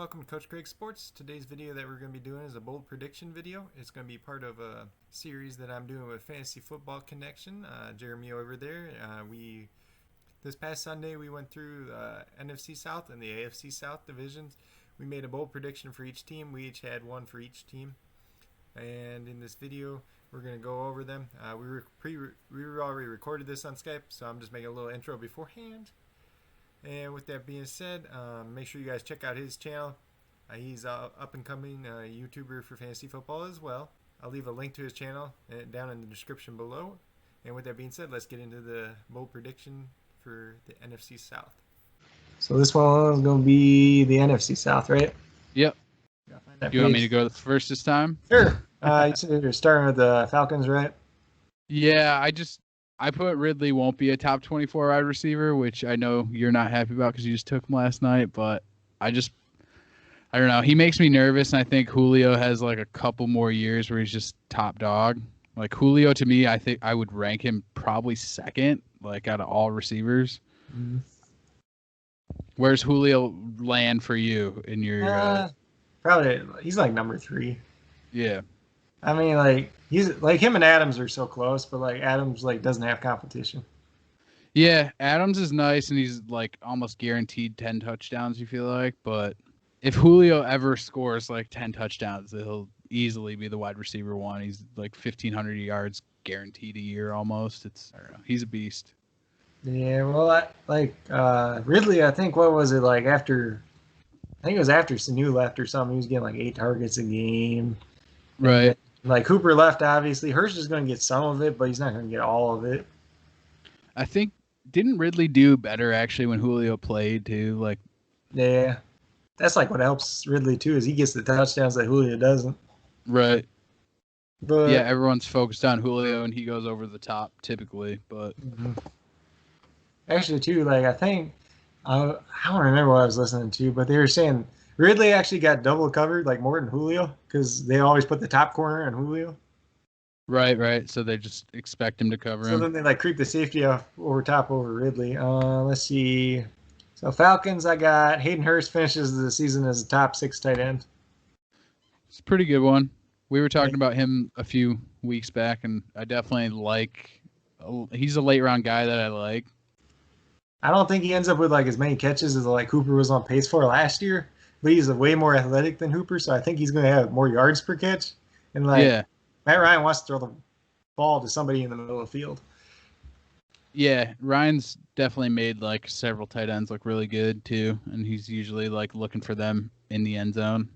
welcome to Coach Craig Sports. Today's video that we're going to be doing is a bold prediction video. It's going to be part of a series that I'm doing with Fantasy Football Connection. Jeremy over there. This past Sunday we went through the NFC South and the AFC South divisions. We made a bold prediction for each team. We each had one for each team. And in this video, we're going to go over them. We already recorded this on Skype, so I'm just making a little intro beforehand. And with that being said, make sure you guys check out his channel. He's up and coming YouTuber for fantasy football as well. I'll leave a link to his channel down in the description below. And with that being said, let's get into the bold prediction for the NFC South. So this one is going to be the NFC South, right? Yep. You want me to go first this time? Sure. You said you're starting with the Falcons, right? Yeah, I put Ridley won't be a top 24 wide receiver, which I know you're not happy about because you just took him last night, but I don't know. He makes me nervous, and I think Julio has like a couple more years where he's just top dog. Like Julio, to me, I think I would rank him probably second, like out of all receivers. Mm-hmm. Where's Julio land for you in your? Probably he's like number 3. Yeah. I mean, like he's like him and Adams are so close, but like Adams like doesn't have competition. Yeah, Adams is nice, and he's like almost guaranteed 10 touchdowns. You feel like, but if Julio ever scores like 10 touchdowns, he'll easily be the wide receiver one. He's like 1,500 yards guaranteed a year almost. I don't know. He's a beast. Yeah, well, Ridley. I think what was it like after? I think it was after Sanu left or something. He was getting like 8 targets a game. Right. Like Hooper left, obviously. Hurst is going to get some of it, but he's not going to get all of it. I think didn't Ridley do better actually when Julio played too? Like, yeah, that's like what helps Ridley too is he gets the touchdowns that Julio doesn't. Right. But yeah, everyone's focused on Julio and he goes over the top typically. But actually, too, like I think I don't remember what I was listening to, but they were saying Ridley actually got double covered, like more than Julio, because they always put the top corner on Julio. Right. So they just expect him to cover him. So then they like creep the safety off over Ridley. Let's see. So Falcons, I got Hayden Hurst finishes the season as a top 6 tight end. It's a pretty good one. We were talking about him a few weeks back, and I definitely he's a late round guy that I like. I don't think he ends up with like as many catches as like Hooper was on pace for last year. But he's way more athletic than Hooper, so I think he's going to have more yards per catch. And Matt Ryan wants to throw the ball to somebody in the middle of the field. Yeah, Ryan's definitely made like several tight ends look really good too, and he's usually like looking for them in the end zone.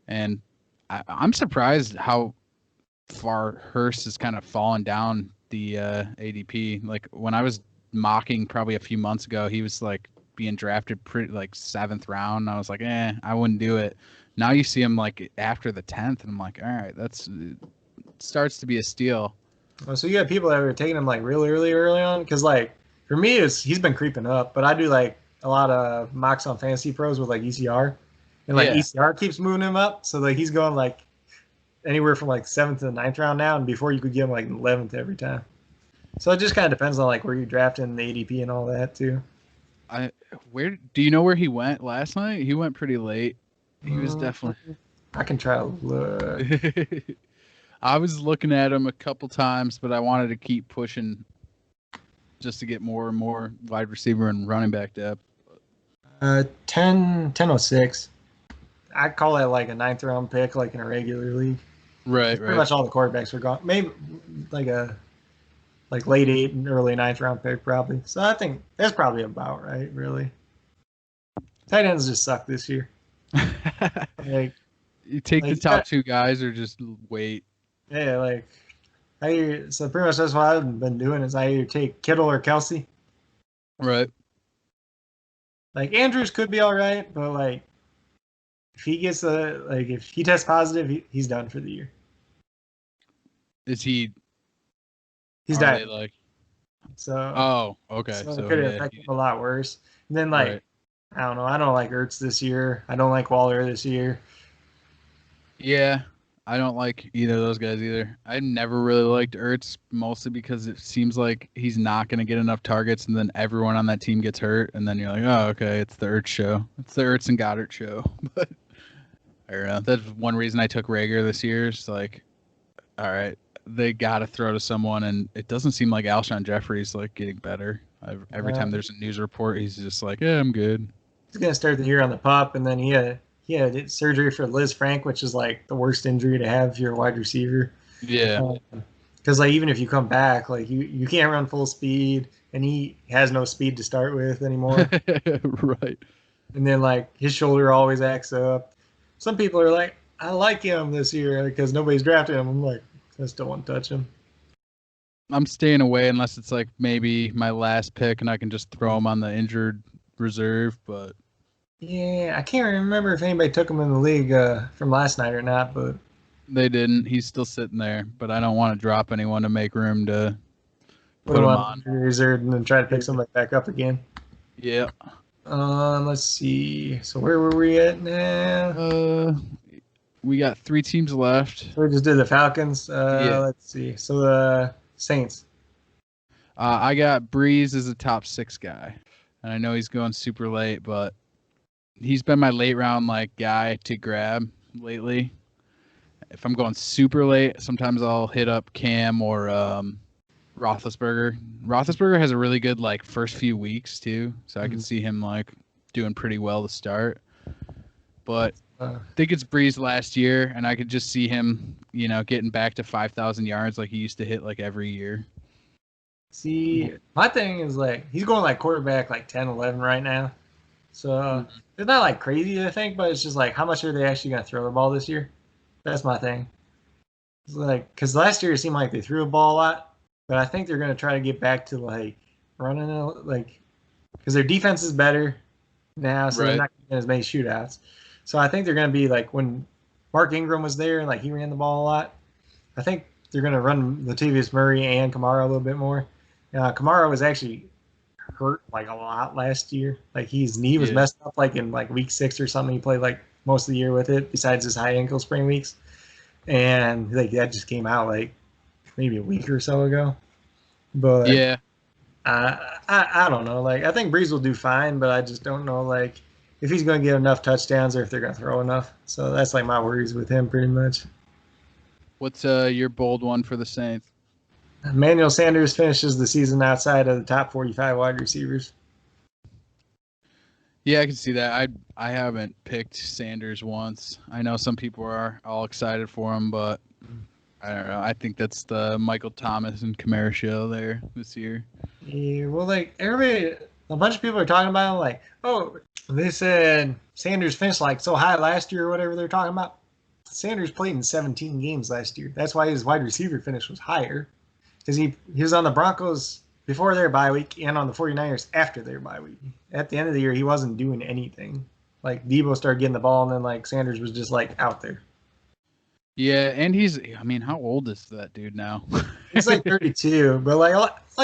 And I'm surprised how far Hurst has kind of fallen down the ADP. Like when I was mocking probably a few months ago, he was like being drafted pretty like 7th round. I was like, I wouldn't do it. Now you see him like after the 10th, and I'm like, all right, it starts to be a steal. Oh, so you have people that are taking him like really early on? Because like for me, he's been creeping up, but I do like a lot of mocks on Fantasy Pros with like ECR, and like ECR keeps moving him up, so like he's going like anywhere from like 7th to the 9th round now, and before you could get him like 11th every time. So it just kind of depends on like where you're drafting the ADP and all that too. Where do you know where he went last night? He went pretty late. He was definitely. I can try to look. I was looking at him a couple times, but I wanted to keep pushing just to get more and more wide receiver and running back depth. 1006. I'd call that like a 9th round pick, like in a regular league. Right. Pretty much all the quarterbacks are gone. Maybe like a late 8th and early 9th round pick probably. So I think that's probably about right, really. Tight ends just suck this year. Like you take the top 2 guys or just wait. Yeah, so pretty much that's what I've been doing is I either take Kittle or Kelsey. Right. Like Andrews could be all right, but like if he gets if he tests positive, he's done for the year. Is he? He's done. So. Oh, okay. So it could affect him a lot worse. And then I don't know. I don't like Ertz this year. I don't like Waller this year. Yeah, I don't like either of those guys either. I never really liked Ertz, mostly because it seems like he's not going to get enough targets, and then everyone on that team gets hurt, and then you're like, oh, okay, it's the Ertz show. It's the Ertz and Goddard show. But I don't know. That's one reason I took Rager this year. It's like, all right, they got to throw to someone, and it doesn't seem like Alshon Jeffrey's like getting better. Every time there's a news report, he's just like, yeah, I'm good. He's gonna start the year on the pup, and then he had surgery for Liz Frank, which is like the worst injury to have if you're a wide receiver. Yeah. Because like even if you come back, like you can't run full speed, and he has no speed to start with anymore. Right. And then like his shoulder always acts up. Some people are like, I like him this year because nobody's drafted him. I'm like, I still won't touch him. I'm staying away unless it's like maybe my last pick and I can just throw him on the injured reserve. But yeah, I can't remember if anybody took him in the league from last night or not, but they didn't. He's still sitting there, but I don't want to drop anyone to make room to put him on reserve and then try to pick somebody back up again. Yeah. Let's see. So where were we at now? We got 3 teams left. So we just did the Falcons. Yeah. Let's see. So the Saints. I got Breeze as a top 6 guy, and I know he's going super late, but he's been my late round like guy to grab lately. If I'm going super late, sometimes I'll hit up Cam or Roethlisberger. Roethlisberger has a really good like first few weeks too, so I can see him like doing pretty well to start. But I think it's Breeze last year, and I could just see him, getting back to 5,000 yards like he used to hit like every year. See, my thing is like he's going like quarterback like 10, 11 right now. So it's not like crazy to think, but it's just like how much are they actually going to throw the ball this year? That's my thing. It's like because last year it seemed like they threw the ball a lot, but I think they're going to try to get back to like running like because their defense is better now, so they're not getting as many shootouts. So I think they're going to be like when Mark Ingram was there and like he ran the ball a lot. I think they're going to run Latavius Murray and Kamara a little bit more. Kamara was actually hurt like a lot last year. Like his knee was messed up like in like week 6 or something. He played like most of the year with it, besides his high ankle sprain weeks, and like that just came out like maybe a week or so ago. But yeah, I don't know. Like I think Breeze will do fine, but I just don't know like if he's going to get enough touchdowns or if they're going to throw enough. So that's like my worries with him pretty much. What's your bold one for the Saints? Emmanuel Sanders finishes the season outside of the top 45 wide receivers. Yeah, I can see that. I haven't picked Sanders once. I know some people are all excited for him, but I don't know. I think that's the Michael Thomas and Kamara show there this year. Yeah, well, like everybody, a bunch of people are talking about him, like, oh, they said Sanders finished like so high last year or whatever they're talking about. Sanders played in 17 games last year. That's why his wide receiver finish was higher, because he was on the Broncos before their bye week and on the 49ers after their bye week. At the end of the year, he wasn't doing anything. Like, Debo started getting the ball, and then, like, Sanders was just, like, out there. Yeah, and how old is that dude now? He's, like, 32. But, like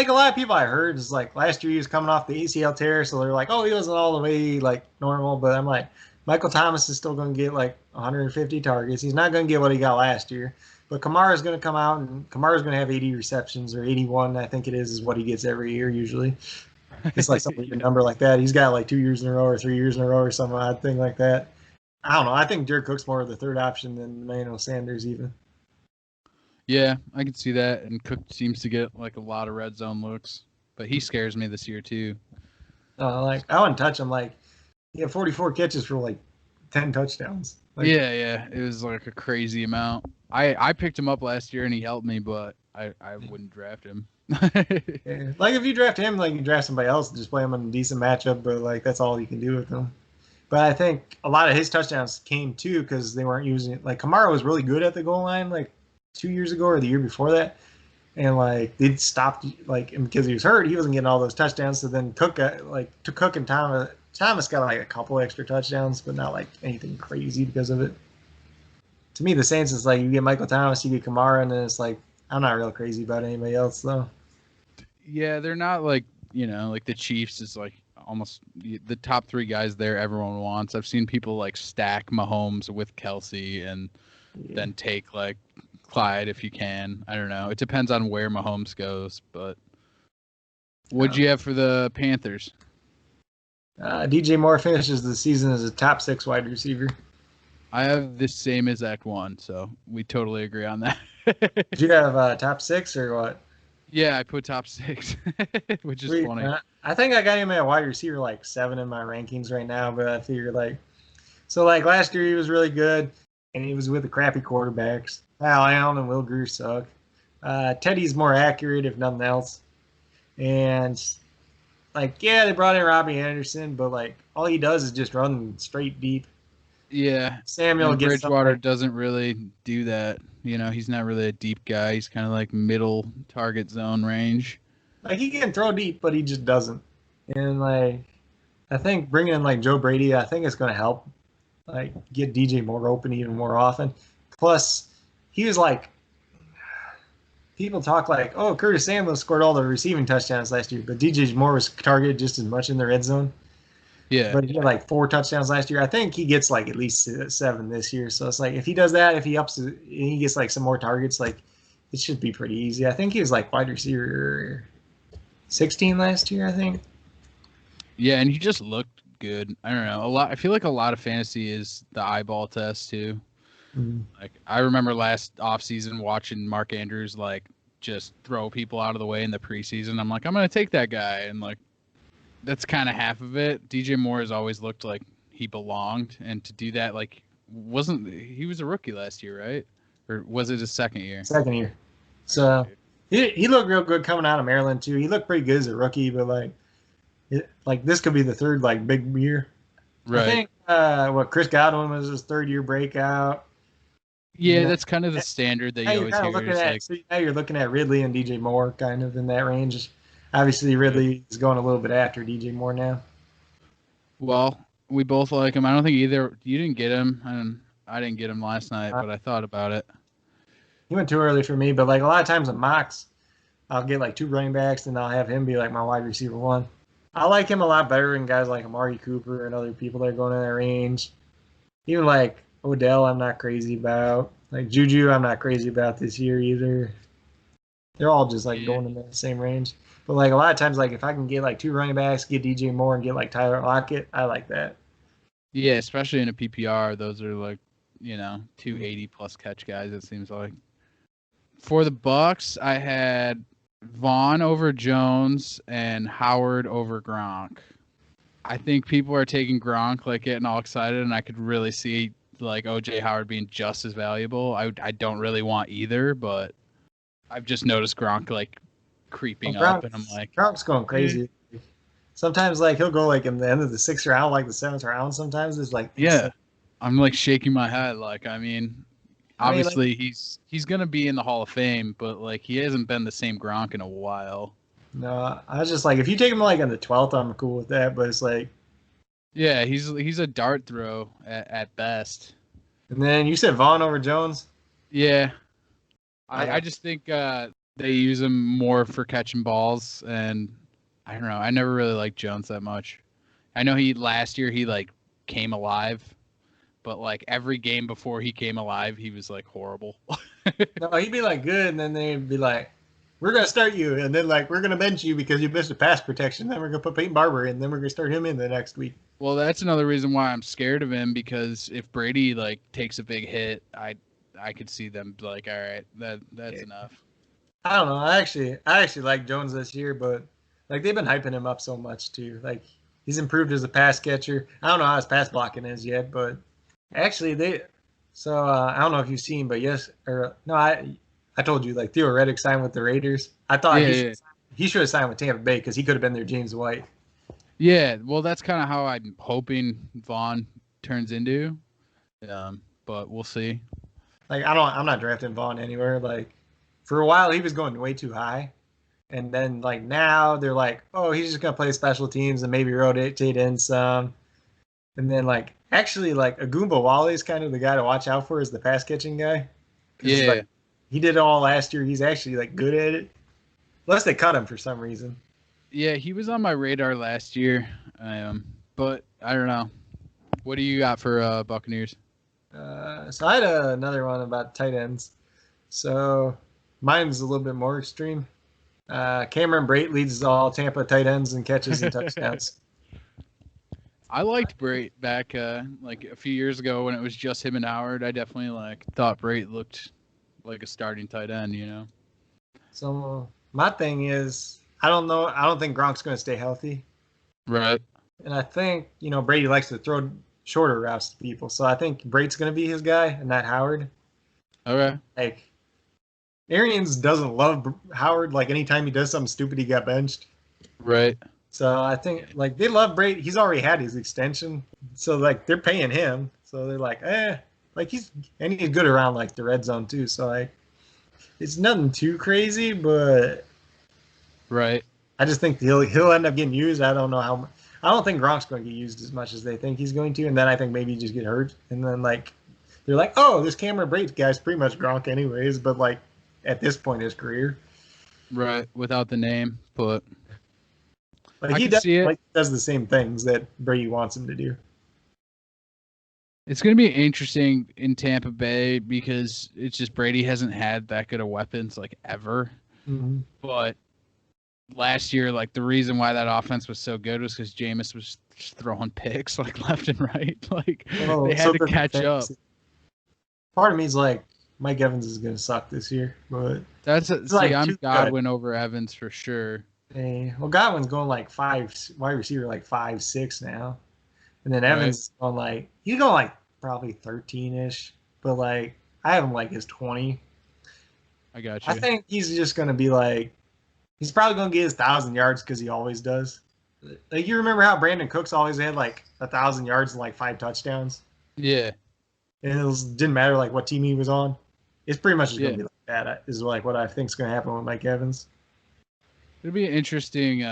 a lot of people I heard is, like, last year he was coming off the ACL tear, so they're like, oh, he wasn't all the way, like, normal. But I'm like, Michael Thomas is still going to get, like, 150 targets. He's not going to get what he got last year. But Kamara's going to come out, and Kamara's going to have 80 receptions, or 81, I think it is what he gets every year usually. It's like something, a number like that. He's got like 2 years in a row or 3 years in a row or some odd thing like that. I don't know. I think Jared Cook's more of the third option than Emmanuel Sanders even. Yeah, I can see that. And Cook seems to get like a lot of red zone looks, but he scares me this year too. Like I wouldn't touch him. Like he had 44 catches for like 10 touchdowns. Like, yeah, it was like a crazy amount. I picked him up last year and he helped me, but I wouldn't draft him. Yeah. Like if you draft him, like you draft somebody else and just play him in a decent matchup, but like that's all you can do with him. But I think a lot of his touchdowns came too because they weren't using it. Like Kamara was really good at the goal line like 2 years ago or the year before that, and like they stopped like because he was hurt, he wasn't getting all those touchdowns. So then Cook and Thomas got like a couple extra touchdowns, but not like anything crazy because of it. To me, the Saints is like you get Michael Thomas, you get Kamara, and then it's like I'm not real crazy about anybody else though. Yeah, they're not like like the Chiefs is like almost the top 3 guys there everyone wants. I've seen people like stack Mahomes with Kelsey, and then take like Clyde if you can. I don't know. It depends on where Mahomes goes. But what'd you have for the Panthers? DJ Moore finishes the season as a top 6 wide receiver. I have the same exact one, so we totally agree on that. Did you have top 6 or what? Yeah, I put top 6, which is funny. I think I got him at wide receiver like 7 in my rankings right now, but I figured like last year he was really good, and he was with the crappy quarterbacks. Kyle Allen and Will Greer suck. Teddy's more accurate, if nothing else. And they brought in Robbie Anderson, but like all he does is just run straight deep. Yeah, Samuel and Bridgewater doesn't really do that. He's not really a deep guy. He's kind of like middle target zone range. Like he can throw deep, but he just doesn't. And I think bringing in like Joe Brady, I think it's going to help get DJ Moore open even more often. Plus, he was like, people talk like, oh, Curtis Samuel scored all the receiving touchdowns last year, but DJ Moore was targeted just as much in the red zone. Yeah. But he had like 4 touchdowns last year. I think he gets like at least 7 this year. So it's like if he does that, if he ups it, and he gets like some more targets, like it should be pretty easy. I think he was like wide receiver 16 last year, I think. Yeah, and he just looked good. I don't know. I feel like a lot of fantasy is the eyeball test too. Mm-hmm. Like I remember last offseason watching Mark Andrews like just throw people out of the way in the preseason. I'm like, I'm gonna take that guy, and like that's kind of half of it. DJ Moore has always looked like he belonged, and to do that, like he was a rookie last year, right? Or was it his second year? Second year. So he looked real good coming out of Maryland too. He looked pretty good as a rookie, but this could be the third big year. Right. I think Chris Godwin was his 3rd year breakout. Yeah, that's kind of the standard that you always hear. So now you're looking at Ridley and DJ Moore kind of in that range. Obviously, Ridley is going a little bit after DJ Moore now. Well, we both like him. I don't think either. You didn't get him, and I didn't get him last night, but I thought about it. He went too early for me, but a lot of times in mocks, I'll get 2 running backs, and I'll have him be my wide receiver 1. I like him a lot better than guys like Amari Cooper and other people that are going in that range. Even Odell, I'm not crazy about. Juju, I'm not crazy about this year either. They're all just going in the same range. But a lot of times, if I can get 2 running backs, get DJ Moore and get Tyler Lockett, I like that. Yeah, especially in a PPR, those are 280 plus catch guys. It seems like. For the Bucks, I had Vaughn over Jones and Howard over Gronk. I think people are taking Gronk, getting all excited, and I could really see OJ Howard being just as valuable. I don't really want either, but I've just noticed Gronk creeping up, and I'm like, Gronk's going crazy. Sometimes he'll go in the end of the 6th round, the 7th round. Sometimes it's yeah, I'm shaking my head. Obviously he's gonna be in the Hall of Fame, but he hasn't been the same Gronk in a while. No, I was just if you take him in the 12th, I'm cool with that. But it's yeah, he's a dart throw at best. And then you said Vaughn over Jones. Yeah, I just think they use him more for catching balls, and I don't know. I never really liked Jones that much. I know last year he came alive, but every game before he came alive, he was horrible. No, he'd be good, and then they'd be we're gonna start you, and then we're gonna bench you because you missed a pass protection. Then we're gonna put Peyton Barber in, and then we're gonna start him in the next week. Well, that's another reason why I'm scared of him, because if Brady takes a big hit, I could see them all right, that's enough. I don't know. I actually like Jones this year, but they've been hyping him up so much too. He's improved as a pass catcher. I don't know how his pass blocking is yet, but actually So I don't know if you've seen, but I told you Theo Riddick signed with the Raiders. I thought he should have signed with Tampa Bay because he could have been their James White. Yeah, well, that's kind of how I'm hoping Vaughn turns into, but we'll see. I'm not drafting Vaughn anywhere. For a while he was going way too high, and then now they're oh, he's just gonna play special teams and maybe rotate in some, and then actually Agumba Wally is kind of the guy to watch out for as the pass catching guy. Yeah, he did it all last year. He's actually good at it, unless they cut him for some reason. Yeah, he was on my radar last year, but I don't know. What do you got for Buccaneers? So I had another one about tight ends. So mine's a little bit more extreme. Cameron Brate leads all Tampa tight ends in catches and touchdowns. I liked Brait back like a few years ago when it was just him and Howard. I definitely like thought Brait looked like a starting tight end, you know. So my thing is, I don't know. I don't think Gronk's going to stay healthy. Right. And I think, Brady likes to throw shorter routes to people. So I think Brate's going to be his guy and not Howard. Okay. Like, Arians doesn't love Howard. Like, anytime he does something stupid, he got benched. Right. So I think, like, they love Brady. He's already had his extension. So, like, they're paying him. So they're like, Like, he's good around, like, the red zone, too. So, like, it's nothing too crazy, but Right. I just think he'll end up getting used. I don't know how. I don't think Gronk's going to get used as much as they think he's going to, and then I think maybe he just get hurt, and then like they're like, oh, this Cameron Brate guy's pretty much Gronk anyways, but like at this point in his career, Right. Without the name, but like I he can does, see it. like does the same things that Brady wants him to do. It's going to be interesting in Tampa Bay because it's just Brady hasn't had that good of weapons like ever. Mm-hmm. But last year, like the reason why that offense was so good was because Jameis was just throwing picks like left and right. Like they had to catch up. Part of me is like Mike Evans is going to suck this year, but I'm Godwin over Evans for sure. Hey, well, Godwin's going like wide receiver, like 5'6" now. And then Evans is going he's going like probably 13-ish, but like I have him like his 20. I got you. I think he's just going to be like, he's probably going to get his 1,000 yards because he always does. Like, you remember how Brandon Cooks always had like 1,000 yards and like 5 touchdowns? Yeah. And didn't matter like what team he was on. It's pretty much just going to be like that, is like what I think is going to happen with Mike Evans. It'll be an interesting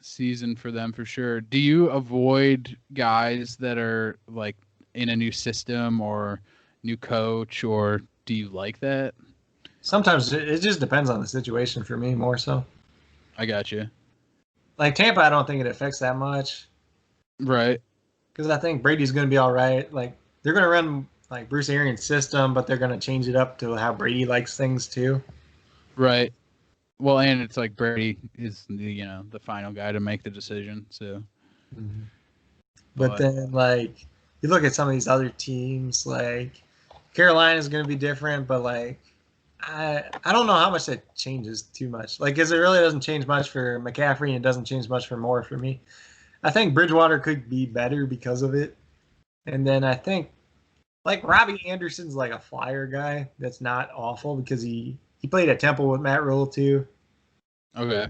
season for them for sure. Do you avoid guys that are like in a new system or new coach, or do you like that? Sometimes it just depends on the situation for me more so. I got you. Like Tampa, I don't think it affects that much. Right. Because I think Brady's going to be all right. Like they're going to run like Bruce Arians' system, but they're going to change it up to how Brady likes things too. Right. Well, and it's like Brady is the final guy to make the decision. So, but then like you look at some of these other teams, like Carolina is going to be different, but like I don't know how much that changes too much. Like, because it really doesn't change much for McCaffrey, and it doesn't change much for Moore for me. I think Bridgewater could be better because of it, and then I think like Robbie Anderson's like a flyer guy that's not awful because he played at Temple with Matt Rule too. Okay.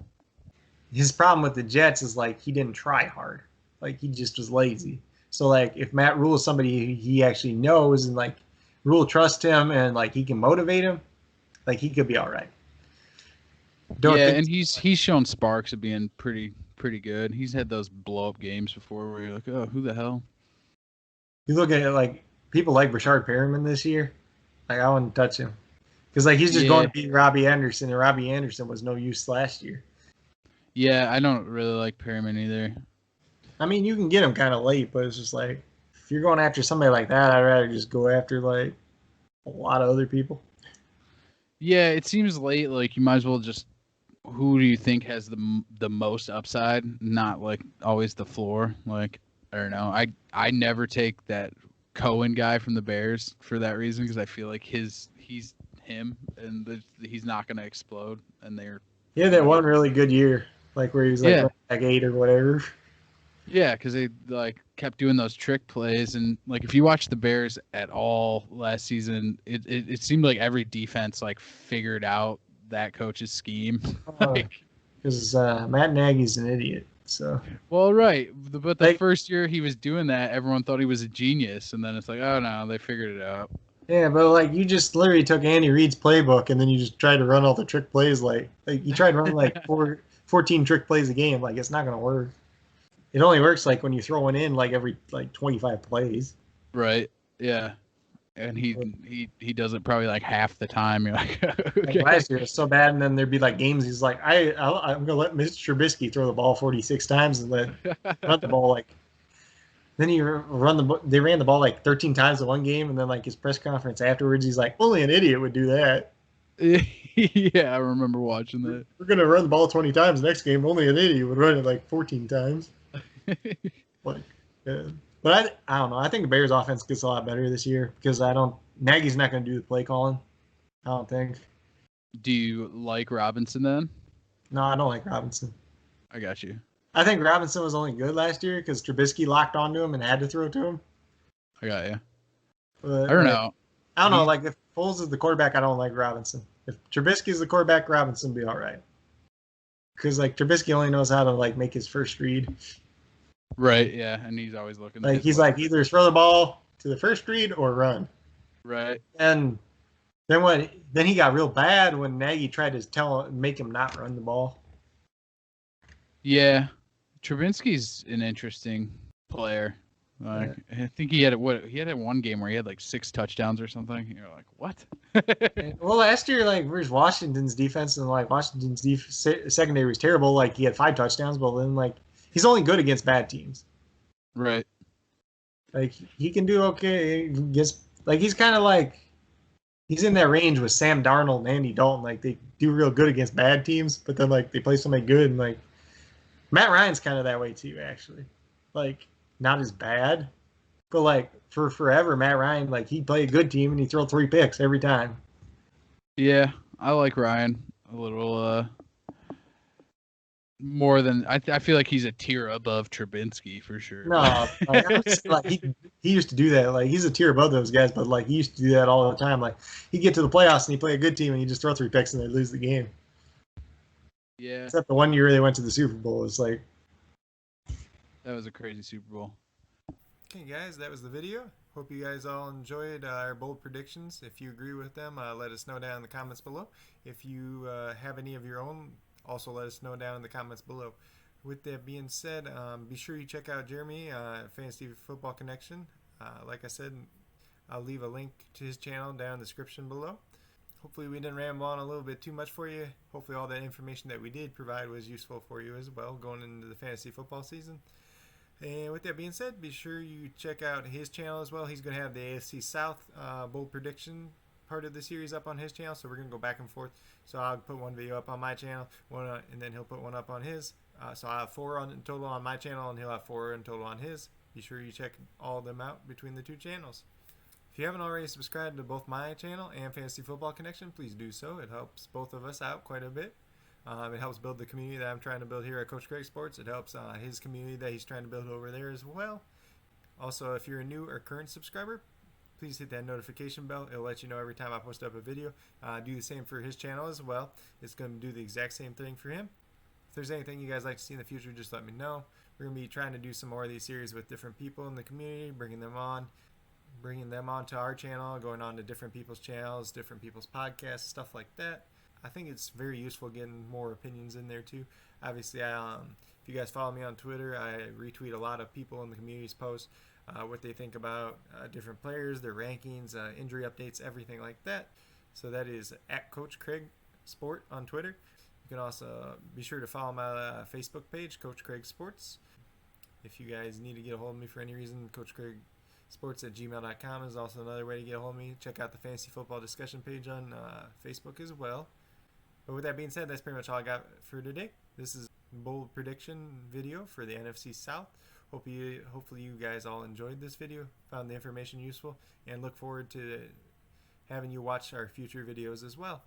His problem with the Jets is like he didn't try hard. Like he just was lazy. So like if Matt Rule is somebody he actually knows and like Rule trusts him and like he can motivate him, like he could be all right. And he's shown sparks of being pretty good. He's had those blow up games before where you're like, oh, who the hell? You look at it like people like Rashard Perriman this year. Like I wouldn't touch him. Because like he's just going to beat Robbie Anderson, and Robbie Anderson was no use last year. Yeah, I don't really like Perriman either. I mean, you can get him kind of late, but it's just like if you're going after somebody like that, I'd rather just go after like a lot of other people. Yeah, it seems late. Like you might as well just. Who do you think has the most upside? Not like always the floor. Like I don't know. I never take that Cohen guy from the Bears for that reason because I feel like he's him and he's not going to explode. And they're that one really good year, like where he was like 8 or whatever. Yeah, because they like kept doing those trick plays, and like if you watch the Bears at all last season, it seemed like every defense like figured out that coach's scheme. Because Matt Nagy's an idiot. So well, right, but the first year he was doing that, everyone thought he was a genius, and then it's like, oh no, they figured it out. Yeah, but like you just literally took Andy Reid's playbook and then you just tried to run all the trick plays. Like you tried to run like 14 trick plays a game. Like it's not gonna work. It only works like when you throw one in like every like 25 plays. Right. Yeah. And he does it probably like half the time. You're like, okay. Like last year it's so bad, and then there'd be like games he's like, I'm gonna let Mr. Trubisky throw the ball 46 times and let run the ball like then they ran the ball like 13 times in one game, and then like his press conference afterwards, he's like, only an idiot would do that. Yeah, I remember watching that. We're gonna run the ball 20 times next game. Only an idiot would run it like 14 times. Like, yeah. But I don't know. I think the Bears offense gets a lot better this year because Nagy's not going to do the play calling. I don't think. Do you like Robinson then? No, I don't like Robinson. I got you. I think Robinson was only good last year because Trubisky locked onto him and had to throw to him. I got you. But, I don't know. I don't know. Like if Foles is the quarterback, I don't like Robinson. If Trubisky is the quarterback, Robinson will be all right. Because like Trubisky only knows how to like make his first read. Right. Yeah, and he's always looking. Like he's like either throw the ball to the first read or run. Right. And then he got real bad when Nagy tried to make him not run the ball. Yeah, Trubinsky's an interesting player. Like, I think he had one game where he had like 6 touchdowns or something. You're like, what? Well, last year, like, where's Washington's defense, and like Washington's secondary was terrible. Like he had 5 touchdowns, but then like he's only good against bad teams. Right. Like he can do okay against, like, he's kind of like he's in that range with Sam Darnold and Andy Dalton. Like they do real good against bad teams, but then like they play somebody good, and like Matt Ryan's kind of that way too, actually. Like not as bad, but like for forever, Matt Ryan, like he played a good team and he threw 3 picks every time. Yeah, I like Ryan a little more than I feel like he's a tier above Trubinsky for sure. No, like he used to do that. Like he's a tier above those guys, but like he used to do that all the time. Like he'd get to the playoffs and he'd play a good team and he'd just throw 3 picks and they'd lose the game. Yeah. Except the one year they went to the Super Bowl. It's like that was a crazy Super Bowl. Okay, guys, that was the video. Hope you guys all enjoyed our bold predictions. If you agree with them, let us know down in the comments below. If you have any of your own, also let us know down in the comments below. With that being said, be sure you check out Jeremy, Fantasy Football Connection. Like I said, I'll leave a link to his channel down in the description below. Hopefully we didn't ramble on a little bit too much for you. Hopefully all that information that we did provide was useful for you as well going into the fantasy football season. And with that being said, be sure you check out his channel as well. He's going to have the NFC South bold prediction part of the series up on his channel, so we're going to go back and forth. So I'll put one video up on my channel, and then he'll put one up on his. So I'll have 4 in total on my channel, and he'll have 4 in total on his. Be sure you check all of them out between the 2 channels. If you haven't already subscribed to both my channel and Fantasy Football Connection, please do so. It helps both of us out quite a bit. It helps build the community that I'm trying to build here at Coach Craig Sports. It helps his community that he's trying to build over there as well. Also, if you're a new or current subscriber, please hit that notification bell. It'll let you know every time I post up a video. Do the same for his channel as well. It's going to do the exact same thing for him. If there's anything you guys like to see in the future, just let me know. We're going to be trying to do some more of these series with different people in the community, bringing them onto our channel, going on to different people's channels, different people's podcasts, stuff like that. I think it's very useful getting more opinions in there too. Obviously, if you guys follow me on Twitter, I retweet a lot of people in the community's posts, what they think about different players, their rankings, injury updates, everything like that. So that is at Coach Craig Sport on Twitter. You can also be sure to follow my Facebook page, Coach Craig Sports. If you guys need to get a hold of me for any reason, CoachCraigSports@gmail.com is also another way to get a hold of me. Check out the Fantasy Football discussion page on Facebook as well. But with that being said, that's pretty much all I got for today. This is a bold prediction video for the NFC South. Hopefully you guys all enjoyed this video, found the information useful, and look forward to having you watch our future videos as well.